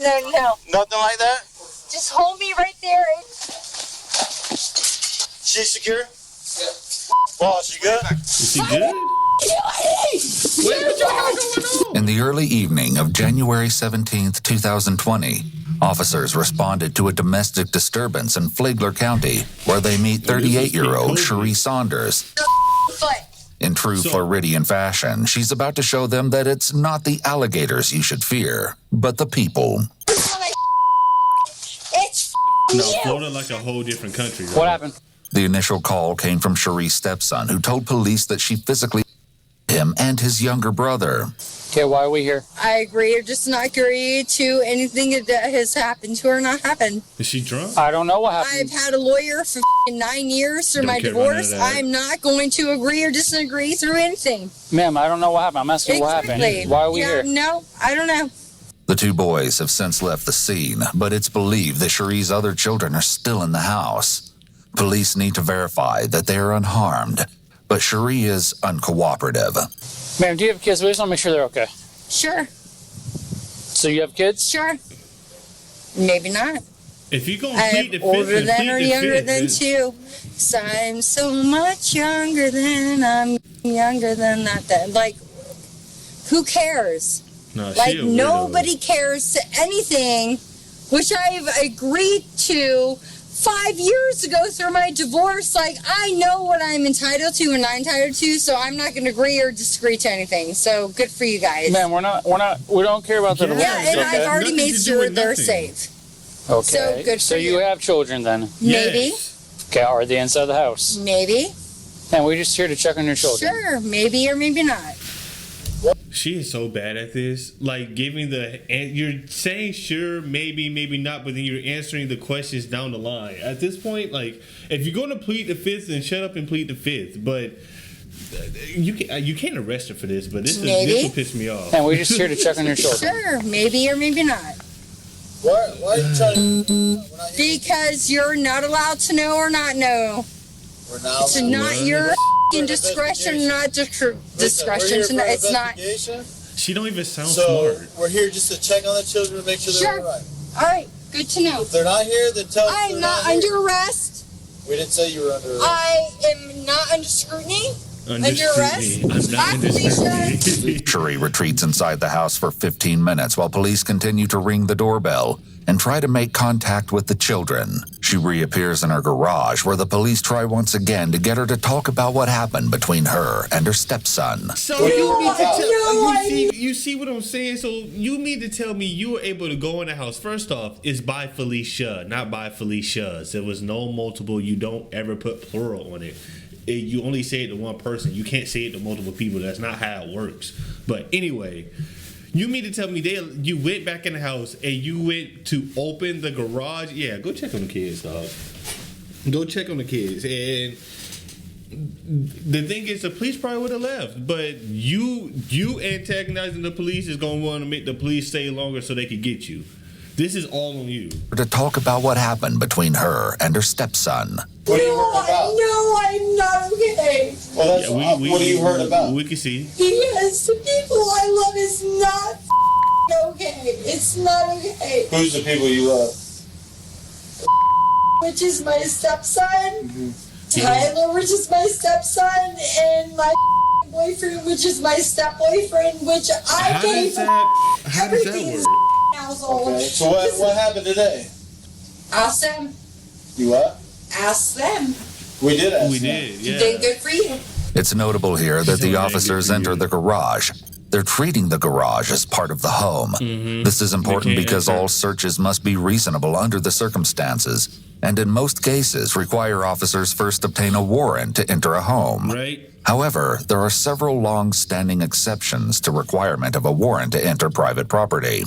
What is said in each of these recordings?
No. Nothing like that? Just hold me right there. She's secure? Yeah. Oh, she good? Is she good? Wait, what you got going on? In the early evening of January 17th, 2020, officers responded to a domestic disturbance in Flagler County, where they meet 38-year-old Cherie Saunders. In true Floridian fashion, she's about to show them that it's not the alligators you should fear, but the people. It's No, Florida like a whole different country. Right? What happened? The initial call came from Cherie's stepson, who told police that she physically him and his younger brother. Okay, why are we here? I agree or just not agree to anything that has happened to her or not happened. Is she drunk? I don't know what happened. I've had a lawyer for 9 years through Don't my care about none of divorce. that. I'm not going to agree or disagree through anything. Ma'am, I don't know what happened. I'm asking what Exactly. happened. Why are we here? No, I don't know. The two boys have since left the scene, but it's believed that Cherie's other children are still in the house. Police need to verify that they are unharmed, but Cherie is uncooperative. Ma'am, do you have kids? We just want to make sure they're okay. Sure. So you have kids? Sure. Maybe not. If you're going to I'm plead the fifth, older then than plead or the younger fifth, than then- you. 'Cause I'm so much younger than I'm younger than that. Like, who cares? No, Like, she a weirdo. nobody cares to anything, which I've agreed to 5 years ago through my divorce. Like, I know what I'm entitled to and not entitled to, so I'm not going to agree or disagree to anything. So good for you guys. Ma'am, we don't care about the divorce. Yeah, and okay? I've already Nothing made to do sure with they're nothing. safe. Okay. So good So for you you. have children then? Maybe. Yes. Okay, are they inside the house? Maybe. And we're just here to check on your children. Sure, maybe or maybe not. She is so bad at this. Like giving you're saying sure, maybe, maybe not, but then you're answering the questions down the line. At this point, like if you're going to plead the fifth, then shut up and plead the fifth. But you can't arrest her for this. But this Maybe. will piss me off. And we're just here to check on your children. Sure, maybe or maybe not. Why are you trying to... Because you're not allowed to know or not know. We're not It's not your f***ing discretion, not discretion. It's not. She don't even sound So smart. we're here just to check on the children to make sure they're Sure. all right. All right, good to know. If they're not here, then tell us I'm they're not here. under arrest. We didn't say you were under arrest. I am not under scrutiny. Under arrest? scrutiny. I'm not I'm under scrutiny. Cherie retreats inside the house for 15 minutes while police continue to ring the doorbell and try to make contact with the children. She reappears in her garage where the police try once again to get her to talk about what happened between her and her stepson. So you mean to No, you see what I'm saying? So you mean to tell me you were able to go in the house? First off, it's by Felicia, not by Felicia's. There was no multiple. You don't ever put plural on it. You only say it to one person. You can't say it to multiple people. That's not how it works. But anyway, you mean to tell me you went back in the house and you went to open the garage? Yeah, go check on the kids, dog. Go check on the kids. And the thing is, the police probably would have left, but you antagonizing the police is going to want to make the police stay longer so they could get you. This is all on you. To talk about what happened between her and her stepson. What are you heard about? No, I'm not okay. Well, that's what are you heard about? We can see. Because the people I love is not f***ing okay. It's not okay. Who's the people you love? Which is my stepson, Tyler, which is my stepson, and my boyfriend, which is my step-boyfriend, which I How gave does that everything work? household. Okay, so what happened today? Ask them. You what? Ask them. We did ask We them. did, yeah. Then good for you. It's notable here that So the angry officers for enter you. the garage. They're treating the garage as part of the home. This is important can't because enter. all searches must be reasonable under the circumstances, and in most cases require officers first obtain a warrant to enter a home. Right? However, there are several long-standing exceptions to requirement of a warrant to enter private property.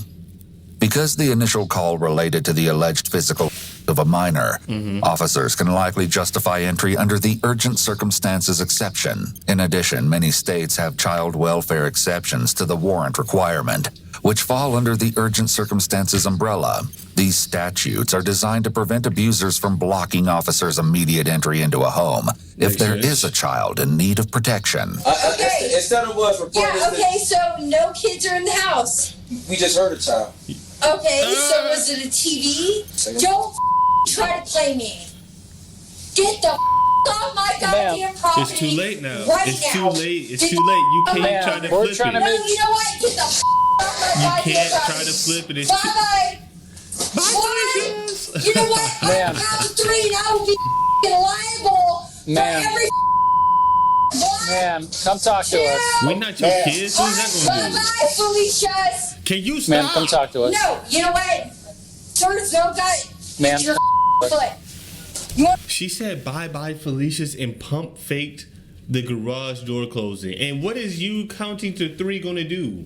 Because the initial call related to the alleged physical of a minor, officers can likely justify entry under the urgent circumstances exception. In addition, many states have child welfare exceptions to the warrant requirement, which fall under the urgent circumstances umbrella. These statutes are designed to prevent abusers from blocking officers' immediate entry into a home if Makes there sense. is a child in need of protection. Instead of what? Yeah, okay, so no kids are in the house. We just heard a child. Okay, so was it a TV? Don't try to play me. Get the off my goddamn property. It's too late now. Right It's now. too late. It's too late. You can't try to we're flip trying it. to No, you know what? Get the off my You goddamn can't property. try to flip it. It's Bye too. bye. Bye, You know what? Ma'am. On count 3 and I will be liable for Ma'am. every one. Ma'am, come talk to us. We're not your kids. Who's that gonna do? Bye-bye, Felicia's. Can you Ma'am, stop? come talk to us. No, you know what? There's no guy. Ma'am. Your foot. You want She said bye Felicia's and pump faked the garage door closing. And what is you counting to 3 gonna do?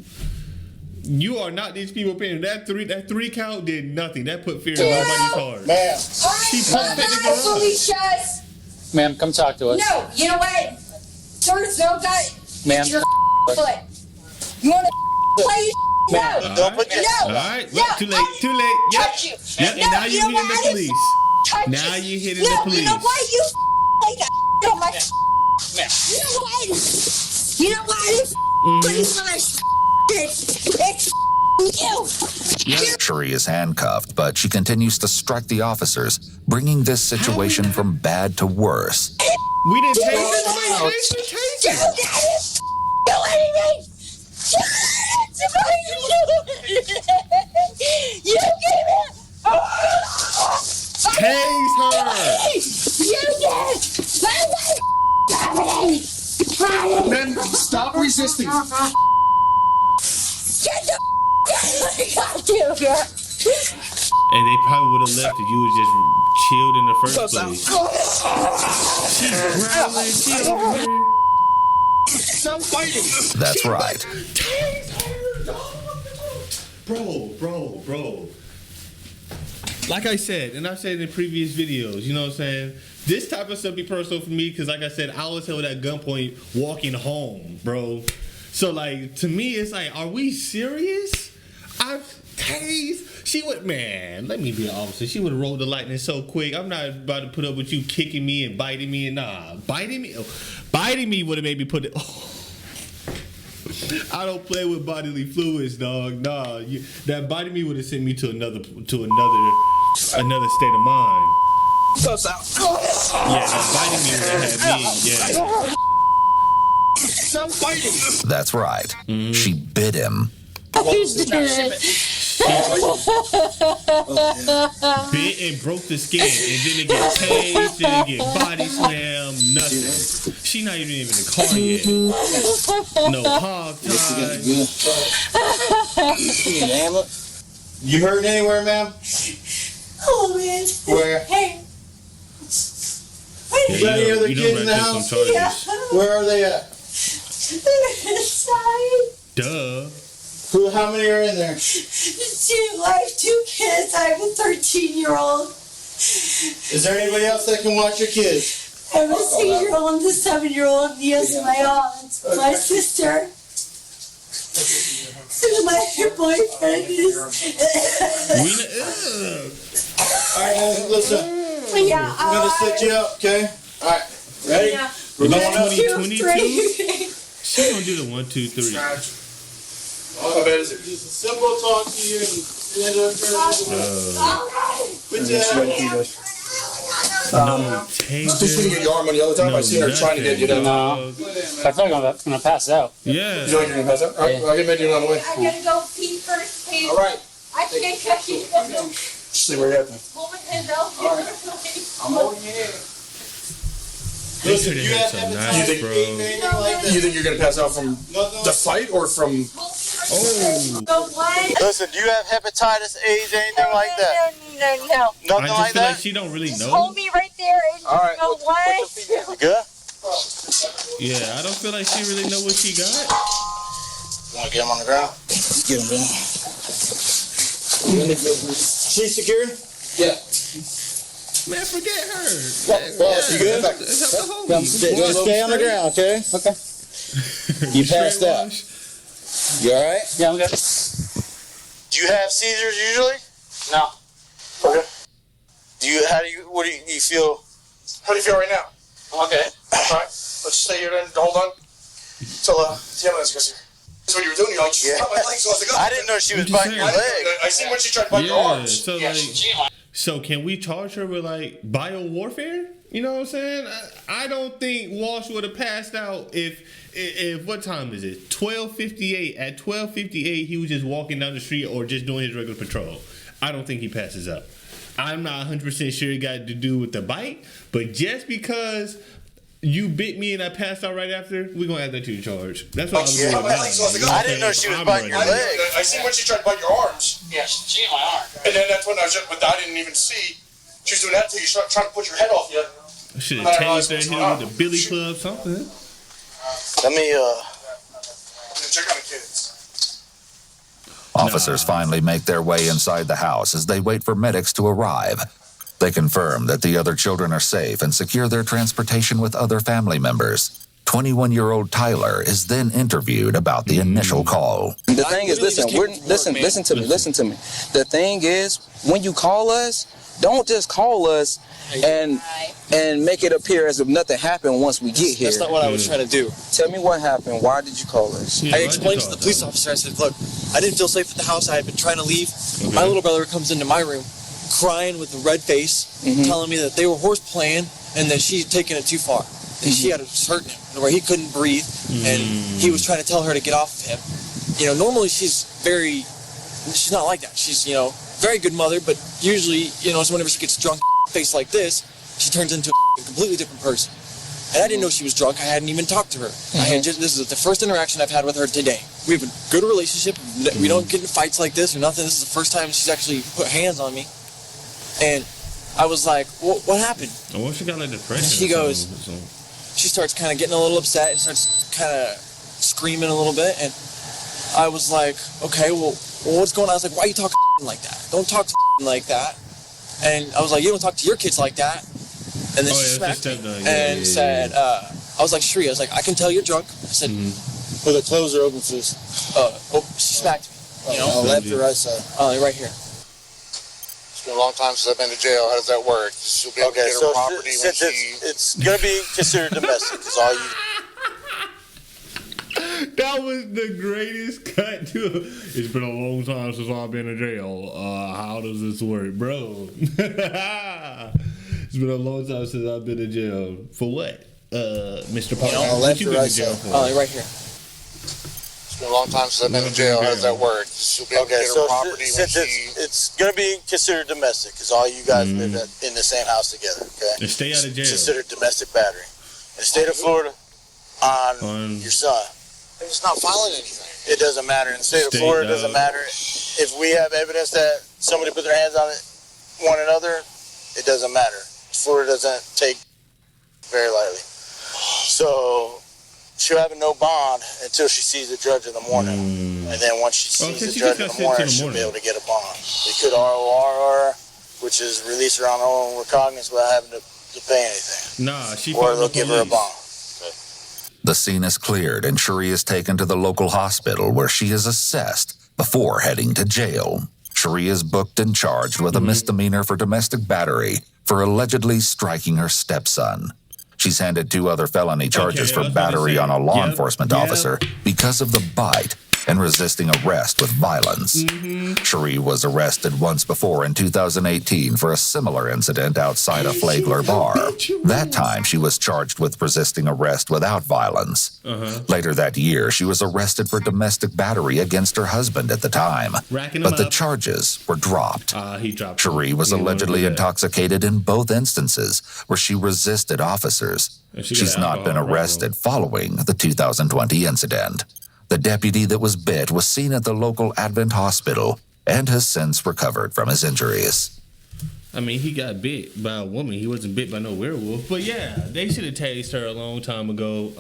You are not these people paying. That three count did nothing. That put fear in nobody's heart. Ma'am. She pumped it in the bye-bye, garage. Felicia's. Ma'am, come talk to us. No, you know what? There's no guy. Ma'am. Your foot. You want to play? No. All Don't put right. your. All right. No, Well, too late. Too late. Yep. Touch you. Yep. And No, now you you're know hitting the what? police. Touch Now you. you're hitting No, the you police. know what? You like that on my. Ma'am. You know what? You know what? It's you. Sherry is handcuffed, but she continues to strike the officers, bringing this situation from bad to worse. We didn't take it. You didn't do anything. You gave it. Tase her. You did. Men, stop resisting. Get the goddamn girl. And they probably would have left if you was just chilled in the first place. She's growling. She's over here. Stop fighting. That's right. Bro. Like I said, and I've said in previous videos, you know what I'm saying? This type of stuff be personal for me because, like I said, I was held at gunpoint walking home, bro. So, like, to me, it's like, are we serious? I've tased. She would, man, let me be an officer. She would have rolled the lightning so quick. I'm not about to put up with you kicking me and biting me. And nah, biting me would have made me put it. Oh. I don't play with bodily fluids, dog. Nah, that biting me would have sent me to another state of mind. Yeah, that biting me would have had me. Yeah. Stop fighting. That's right. She bit him. Bit and broke the skin, and then it get tased, then it get body slammed, nothing. She not even in the car yet. No hog tie. You hurt anywhere, ma'am? Oh man. Where? Hey. Is there any other kids in the house? Where are they at? Inside. Duh. How many are in there? I have 2 kids. I have a 13-year-old. Is there anybody else that can watch your kids? I have a 6-year-old and a 7-year-old. And yes, my aunt, my sister. And my boyfriend is. Alright, listen. Yeah, I'm gonna set you up, okay? Alright, ready? Yeah. We're going up. 2022. She gonna do the 1, 2, 3. All I bet is just a simple talk to you and end up with No taser. Just gonna get your arm on the other time. I seen her trying to get you down. No. I feel like I'm gonna pass out. Yeah. You know you're gonna pass out? Alright, I'll get Meddy on the way. I gotta go pee first, please. Alright, I can't catch you. stay where you're at then. Hold my hand out. I'm holding your hand. Listen, Listen, you you have have some hepatitis nice, A, bro. anything like that? You think you're gonna pass out from the fight or from? Oh. No, what? Listen, do you have hepatitis A, anything like that? No. I Nothing just like feel like that? she don't really know. Hold me right there. And All right. you know what? You good? Yeah, I don't feel like she really know what she got. Want to get him on the ground? Get him down. She secure? Yeah. Man, forget her. Boss, you good? Help the homie. Just stay on the ground, okay? Okay. You passed Straight out. wash. You alright? Yeah, I'm good. Do you have seizures usually? No. Okay. What do you feel? How do you feel right now? I'm okay. Alright, let's stay here then. Hold on. Till the ambulance gets here. what you were doing. You're like, she got my leg, so I was like, oh. I didn't know she was biting your leg. I seen when she tried to bite your arms. So so can we charge her with like bio warfare? You know what I'm saying? I don't think Walsh would have passed out if what time is it? 12:58. At 12:58, he was just walking down the street or just doing his regular patrol. I don't think he passes up. I'm not 100% sure it got to do with the bite, but just because you bit me and I passed out right after, we're going to add that to your charge. That's what I was doing. I didn't know she was biting your leg. I seen when she tried to bite your arms. Yeah, she ate my arm. And then that's when I was just, but I didn't even see. She was doing that until you start trying to put your head off you. I should have tased her here with the Billy Club, something. Let me, check on the kids. Officers finally make their way inside the house as they wait for medics to arrive. They confirm that the other children are safe and secure their transportation with other family members. 21-year-old Tyler is then interviewed about the initial call. The thing is, listen to me. The thing is, when you call us, don't just call us and make it appear as if nothing happened once we get here. That's not what I was trying to do. Tell me what happened. Why did you call us? I explained to the police officer, I said, look, I didn't feel safe at the house. I had been trying to leave. My little brother comes into my room crying with a red face, telling me that they were horse playing and that she'd taken it too far. And she had it hurting him where he couldn't breathe, and he was trying to tell her to get off of him. You know, normally she's not like that. She's, very good mother, but usually, whenever she gets drunk face like this, she turns into a completely different person. And I didn't know she was drunk. I hadn't even talked to her. This is the first interaction I've had with her today. We have a good relationship. We don't get in fights like this or nothing. This is the first time she's actually put hands on me. And I was like, what happened? I wish she got like depression. And she goes, she starts kind of getting a little upset and starts kind of screaming a little bit. And I was like, okay, well, what's going on? I was like, why are you talking like that? Don't talk like that. And I was like, you don't talk to your kids like that. And then she smacked me and said, I was like, Shri, I was like, I can tell you're drunk. I said, well, the clothes are open, please. She smacked me. Left or right side? Right here. It's been a long time since I've been to jail. How does that work? She'll be able to get her property since it's going to be considered domestic, is all you... That was the greatest cut to it's been a long time since I've been in jail. How does this work, bro? It's been a long time since I've been in jail. For what? Mr. Parker, what you been in jail for? Right here. It's been a long time since I've been in jail. How does that work? She'll be able to get her property since it's going to be considered domestic, because all you guys live in the same house together, okay? And stay out of jail. It's considered domestic battery. In the state of Florida, on your son. They're just not filing anything. It doesn't matter. In the state of Florida, it doesn't matter. If we have evidence that somebody put their hands on one another, it doesn't matter. Florida doesn't take very lightly. So she'll have no bond until she sees the judge in the morning. And then once she sees the judge in the morning, she'll be able to get a bond. We could ROR her, which is release her on her own recognizance without having to pay anything. Or they'll give her a bond. The scene is cleared and Cherie is taken to the local hospital where she is assessed before heading to jail. Cherie is booked and charged with a misdemeanor for domestic battery for allegedly striking her stepson. She's handed 2 other felony charges for battery on a law enforcement officer because of the bite and resisting arrest with violence. Cherie was arrested once before in 2018 for a similar incident outside a Flagler bar. That time, she was charged with resisting arrest without violence. Later that year, she was arrested for domestic battery against her husband at the time, but the charges were dropped. Cherie was allegedly intoxicated in both instances where she resisted officers. She's not been arrested following the 2020 incident. The deputy that was bit was seen at the local Advent hospital and has since recovered from his injuries. I mean, he got bit by a woman. He wasn't bit by no werewolf. But yeah, they should have tased her a long time ago.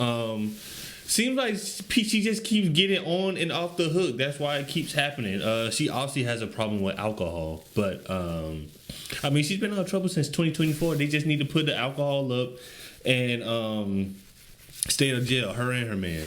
Seems like she just keeps getting on and off the hook. That's why it keeps happening. She obviously has a problem with alcohol. But, I mean, she's been out of trouble since 2024. They just need to put the alcohol up and stay in jail, her and her man.